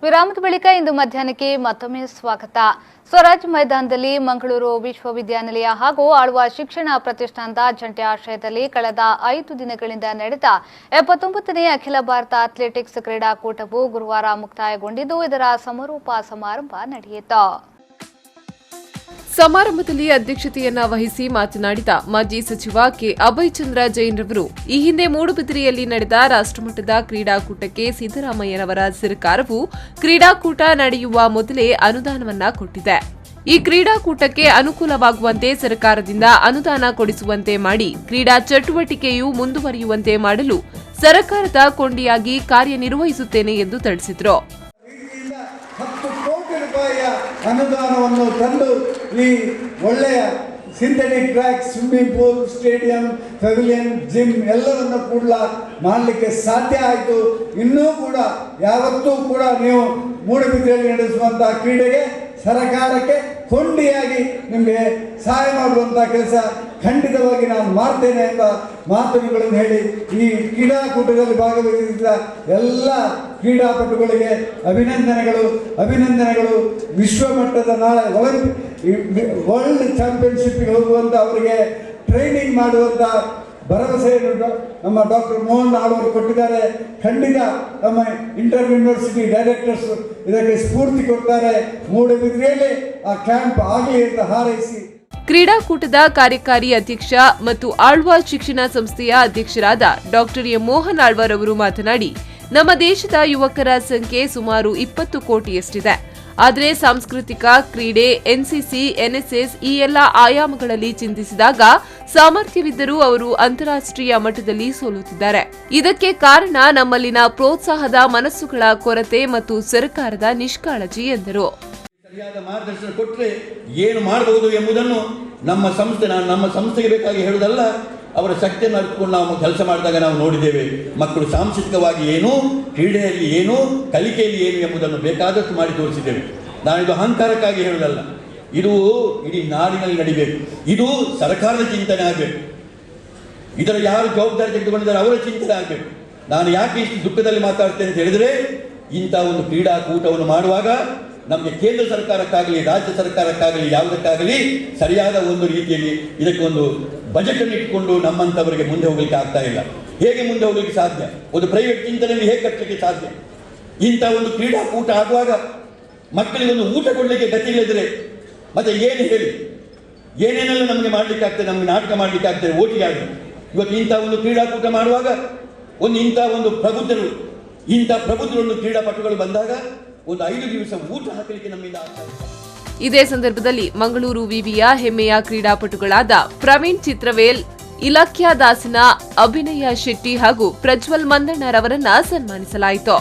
ವಿರಾಮದ ಬಳಿಕ ಇಂದು ಮಧ್ಯಾಹ್ನಕ್ಕೆ ಮತ್ತೊಮ್ಮೆ ಸ್ವಾಗತ. ಸ್ವರಾಜ್ ಮೈದಾನದಲ್ಲಿ ಮಂಗಳೂರು ವಿಶ್ವವಿದ್ಯಾನಿಲಯ ಹಾಗೂ ಆಳ್ವಾ ಶಿಕ್ಷಣ ಪ್ರತಿಷ್ಠಾನದ ಜಂಟಿ ಆಶ್ರಯದಲ್ಲಿ ಕಳೆದ 5 ದಿನಗಳಿಂದ ನಡೆದ 79ನೇ ಅಖಿಲ ಭಾರತ ಅಥ್ಲೆಟಿಕ್ಸ್ ಕ್ರೀಡಾಕೂಟವು ಗುರುವಾರ ಮುಕ್ತಾಯಗೊಂಡಿದ್ದು, ಇದರ ಸಮಾರೋಪ ಸಮಾರಂಭ ನಡೆಯಿತು. ಸಮಾರಂಭದಲ್ಲಿ ಅಧ್ಯಕ್ಷತೆಯನ್ನ ವಹಿಸಿ ಮಾತನಾಡಿದ ಮಾಜಿ ಸಚಿವ ಕೆ ಅಭಯ್ ಚಂದ್ರ ಜೈನ್ ರವರು, ಈ ಹಿಂದೆ ಮೂಡುಬಿದಿರೆಯಲ್ಲಿ ನಡೆದ ರಾಷ್ಟ್ರಮಟ್ಟದ ಕ್ರೀಡಾಕೂಟಕ್ಕೆ ಸಿದ್ದರಾಮಯ್ಯನವರ ಸರ್ಕಾರವು ಕ್ರೀಡಾಕೂಟ ನಡೆಯುವ ಮೊದಲೇ ಅನುದಾನವನ್ನ ಕೊಟ್ಟಿದೆ. ಈ ಕ್ರೀಡಾಕೂಟಕ್ಕೆ ಅನುಕೂಲವಾಗುವಂತೆ ಸರ್ಕಾರದಿಂದ ಅನುದಾನ ಕೊಡಿಸುವಂತೆ ಮಾಡಿ ಕ್ರೀಡಾ ಚಟುವಟಿಕೆಯು ಮುಂದುವರಿಯುವಂತೆ ಮಾಡಲು ಸರ್ಕಾರದ ಕೊಂಡಿಯಾಗಿ ಕಾರ್ಯನಿರ್ವಹಿಸುತ್ತೇನೆ ಎಂದು ತಿಳಿಸಿದರು. 10 ಕೋಟಿ ರೂಪಾಯಿಯ ಅನುದಾನವನ್ನು ತಂದು ಈ ಒಳ್ಳೆಯ synthetic track, swimming pool, stadium, pavilion, gym ಎಲ್ಲವನ್ನು ಕೂಡ ಮಾಡಲಿಕ್ಕೆ ಸಾಧ್ಯ ಆಯಿತು. ಇನ್ನೂ ಕೂಡ ಯಾವತ್ತೂ ಕೂಡ ನೀವು ಮೂಡುಬಿದಿರೆಯಲ್ಲಿ ನಡೆಸುವಂತಹ ಕ್ರೀಡೆಗೆ ಸರ್ಕಾರಕ್ಕೆ ಕೊಂಡಿಯಾಗಿ ನಿಮಗೆ ಸಹಾಯ ಮಾಡುವಂಥ ಕೆಲಸ ಖಂಡಿತವಾಗಿ ನಾನು ಮಾಡ್ತೇನೆ ಅಂತ ಮಾತುಗಳನ್ನು ಹೇಳಿ ಈ ಕ್ರೀಡಾಕೂಟದಲ್ಲಿ ಭಾಗವಹಿಸಿದ ಎಲ್ಲ ಕ್ರೀಡಾಪಟುಗಳಿಗೆ ಅಭಿನಂದನೆಗಳು. ವಿಶ್ವಮಟ್ಟದ ನಾಳೆ ವರ್ಲ್ಡ್ ಚಾಂಪಿಯನ್ಶಿಪ್ಗೆ ಹೋಗುವಂಥ ಅವರಿಗೆ ಟ್ರೈನಿಂಗ್ ಮಾಡುವಂಥ ಭರವಸೆಯನ್ನು ನಮ್ಮ ಡಾಕ್ಟರ್ ಮೋಹನ್ ಆಳ್ವರು ಕೊಟ್ಟಿದ್ದಾರೆ. ಖಂಡಿತ ನಮ್ಮ ಇಂಟರ್ ಯೂನಿವರ್ಸಿಟಿ ಡೈರೆಕ್ಟರ್ಸ್ ಇದಕ್ಕೆ ಸ್ಫೂರ್ತಿ ಕೊಡ್ತಾರೆ. ಮೂಡುಬಿದಿರೆಯಲ್ಲಿ ಆ ಕ್ಯಾಂಪ್ ಆಗಲಿ ಅಂತ ಹಾರೈಸಿ ಕ್ರೀಡಾಕೂಟದ ಕಾರ್ಯಕಾರಿ ಅಧ್ಯಕ್ಷ ಮತ್ತು ಆಳ್ವಾ ಶಿಕ್ಷಣ ಸಂಸ್ಥೆಯ ಅಧ್ಯಕ್ಷರಾದ ಡಾಕ್ಟರ್ ಎಂ ಮೋಹನ್ ಆಳ್ವರ್ ಅವರು ಮಾತನಾಡಿ, ನಮ್ಮ ದೇಶದ ಯುವಕರ ಸಂಖ್ಯೆ ಸುಮಾರು 20 ಕೋಟಿಯಷ್ಟಿದೆ. ಆದರೆ ಸಾಂಸ್ಕೃತಿಕ, ಕ್ರೀಡೆ, ಎನ್ಸಿಸಿ, ಎನ್ಎಸ್ಎಸ್ ಈ ಎಲ್ಲ ಆಯಾಮಗಳಲ್ಲಿ ಚಿಂತಿಸಿದಾಗ ಸಾಮರ್ಥ್ಯವಿದ್ದರೂ ಅವರು ಅಂತಾರಾಷ್ಟ್ರೀಯ ಮಟ್ಟದಲ್ಲಿ ಸೋಲುತ್ತಿದ್ದಾರೆ. ಇದಕ್ಕೆ ಕಾರಣ ನಮ್ಮಲ್ಲಿನ ಪ್ರೋತ್ಸಾಹದ ಮನಸ್ಸುಗಳ ಕೊರತೆ ಮತ್ತು ಸರ್ಕಾರದ ನಿಷ್ಕಾಳಜಿ ಎಂದರು. ಸರಿಯಾದ ಮಾರ್ಗದರ್ಶನ ಕೊಟ್ಟರೆ ಏನು ಮಾಡಬಹುದು ಎಂಬುದನ್ನು ನಮ್ಮ ಸಂಸ್ಥೆಗೆ ಬೇಕಾಗಿ ಹೇಳುವುದಲ್ಲ, ಅವರ ಶಕ್ತಿಯನ್ನು ಅರಿತುಕೊಂಡು ನಾವು ಕೆಲಸ ಮಾಡಿದಾಗ ನಾವು ನೋಡಿದ್ದೇವೆ. ಮಕ್ಕಳು ಸಾಂಸ್ಕೃತಿಕವಾಗಿ ಏನು, ಕ್ರೀಡೆಯಲ್ಲಿ ಏನು, ಕಲಿಕೆಯಲ್ಲಿ ಏನು ಎಂಬುದನ್ನು ಬೇಕಾದಷ್ಟು ಮಾಡಿ ತೋರಿಸಿದ್ದೇವೆ. ನಾನಿದು ಅಹಂಕಾರಕ್ಕಾಗಿ ಹೇಳುವುದಲ್ಲ, ಇದು ಇಡೀ ನಾಡಿನಲ್ಲಿ ನಡಿಬೇಕು. ಇದು ಸರ್ಕಾರದ ಚಿಂತನೆ ಆಗಬೇಕು. ಇದರ ಯಾರು ಜವಾಬ್ದಾರಿ ತೆಗೆದುಕೊಂಡಿದ್ದಾರೆ ಅವರ ಚಿಂತನೆ ಆಗಬೇಕು. ನಾನು ಯಾಕೆ ಇಷ್ಟು ದುಃಖದಲ್ಲಿ ಮಾತಾಡ್ತೇನೆ ಅಂತ ಹೇಳಿದರೆ, ಇಂಥ ಒಂದು ಕ್ರೀಡಾಕೂಟವನ್ನು ಮಾಡುವಾಗ ನಮಗೆ ಕೇಂದ್ರ ಸರ್ಕಾರಕ್ಕಾಗಲಿ ರಾಜ್ಯ ಸರ್ಕಾರಕ್ಕಾಗಲಿ ಯಾವುದಕ್ಕಾಗಲಿ ಸರಿಯಾದ ಒಂದು ರೀತಿಯಲ್ಲಿ ಇದಕ್ಕೆ ಒಂದು ಬಜೆಟ್ ಅನ್ನು ಇಟ್ಕೊಂಡು ನಮ್ಮಂಥವರಿಗೆ ಮುಂದೆ ಹೋಗಲಿಕ್ಕೆ ಆಗ್ತಾ ಇಲ್ಲ. ಹೇಗೆ ಮುಂದೆ ಹೋಗಲಿಕ್ಕೆ ಸಾಧ್ಯ? ಒಂದು ಪ್ರೈವೇಟ್ ಚಿಂತನೆಯಲ್ಲಿ ಹೇಗೆ ಕಟ್ಟಲಿಕ್ಕೆ ಸಾಧ್ಯ? ಇಂಥ ಒಂದು ಕ್ರೀಡಾಕೂಟ ಆಗುವಾಗ ಮಕ್ಕಳಿಗೆ ಒಂದು ಊಟ ಕೊಡಲಿಕ್ಕೆ ಗತಿ ಇಲ್ಲದ್ರೆ ಮತ್ತೆ ಏನು ಹೇಳಿ, ಏನೇನೆಲ್ಲ ನಮಗೆ ಮಾಡಲಿಕ್ಕೆ ಆಗ್ತದೆ, ನಮಗೆ ನಾಟಕ ಮಾಡಲಿಕ್ಕೆ ಆಗ್ತದೆ ಓಟಿಗೆ ಆಗಿ. ಇವತ್ತು ಇಂಥ ಒಂದು ಕ್ರೀಡಾಕೂಟ ಮಾಡುವಾಗ ಇಂಥ ಒಂದು ಪ್ರಬುದ್ಧರೊಂದು ಕ್ರೀಡಾಪಟುಗಳು ಬಂದಾಗ ಒಂದು 5 ದಿವಸ ಊಟ ಹಾಕಲಿಕ್ಕೆ ನಮ್ಮಿಂದ ಆಗ್ತದೆ. ಇದೇ ಸಂದರ್ಭದಲ್ಲಿ ಮಂಗಳೂರು ವಿವಿಯ ಹೆಮ್ಮೆಯ ಕ್ರೀಡಾಪಟುಗಳಾದ ಪ್ರವೀಣ್ ಚಿತ್ರವೇಲ್, ಇಲಕ್ಯ ದಾಸನ, ಅಭಿನಯ ಶೆಟ್ಟಿ ಹಾಗೂ ಪ್ರಜ್ವಲ್ ಮಂದಣ್ಣರವರನ್ನ ಸನ್ಮಾನಿಸಲಾಯಿತು.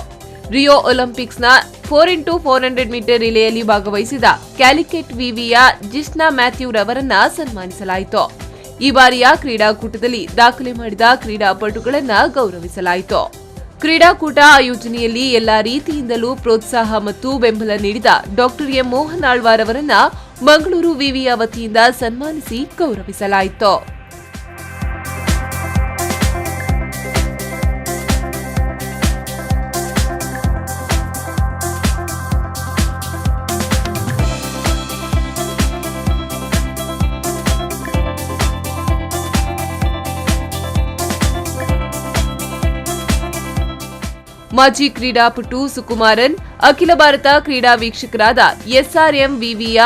ರಿಯೋ ಒಲಿಂಪಿಕ್ಸ್ನ 4x400 ಮೀಟರ್ ರಿಲೆಯಲ್ಲಿ ಭಾಗವಹಿಸಿದ ಕ್ಯಾಲಿಕೆಟ್ ವಿವಿಯ ಜಿಸ್ನಾ ಮ್ಯಾಥ್ಯೂ ರವರನ್ನ ಸನ್ಮಾನಿಸಲಾಯಿತು. ಈ ಬಾರಿಯ ಕ್ರೀಡಾಕೂಟದಲ್ಲಿ ದಾಖಲೆ ಮಾಡಿದ ಕ್ರೀಡಾಪಟುಗಳನ್ನ ಗೌರವಿಸಲಾಯಿತು. ಕ್ರೀಡಾಕೂಟ ಆಯೋಜನೆಯಲ್ಲಿ ಎಲ್ಲಾ ರೀತಿಯಿಂದಲೂ ಪ್ರೋತ್ಸಾಹ ಮತ್ತು ಬೆಂಬಲ ನೀಡಿದ ಡಾಕ್ಟರ್ ಎಂ ಮೋಹನ್ ಆಳ್ವಾರ್ ಅವರನ್ನ ಮಂಗಳೂರು ವಿವಿಯ ವತಿಯಿಂದ ಸನ್ಮಾನಿಸಿ ಗೌರವಿಸಲಾಯಿತು. ಮಾಜಿ ಕ್ರೀಡಾಪಟು ಸುಕುಮಾರನ್, ಅಖಿಲ ಭಾರತ ಕ್ರೀಡಾ ವೀಕ್ಷಕರಾದ ಎಸ್ಆರ್ಎಂ ವಿವಿಯ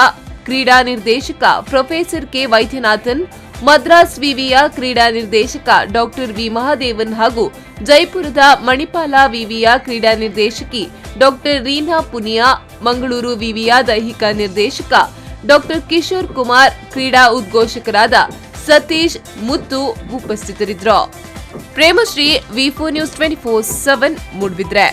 ಕ್ರೀಡಾ ನಿರ್ದೇಶಕ ಪ್ರೊಫೆಸರ್ ಕೆ ವೈದ್ಯನಾಥನ್, ಮದ್ರಾಸ್ ವಿವಿಯ ಕ್ರೀಡಾ ನಿರ್ದೇಶಕ ಡಾಕ್ಟರ್ ವಿ ಮಹಾದೇವನ್ ಹಾಗೂ ಜೈಪುರದ ಮಣಿಪಾಲ ವಿವಿಯ ಕ್ರೀಡಾ ನಿರ್ದೇಶಕಿ ಡಾಕ್ಟರ್ ರೀನಾ ಪುನಿಯಾ, ಮಂಗಳೂರು ವಿವಿಯ ದೈಹಿಕ ನಿರ್ದೇಶಕ ಡಾಕ್ಟರ್ ಕಿಶೋರ್ ಕುಮಾರ್, ಕ್ರೀಡಾ ಉದ್ಘೋಷಕರಾದ ಸತೀಶ್, ಮುತ್ತು ಉಪಸ್ಥಿತರಿದ್ದರು. ಪ್ರೇಮಶ್ರೀ, ವಿ4 ನ್ಯೂಸ್ 24/7 ಮೂಡುಬಿದಿರೆ.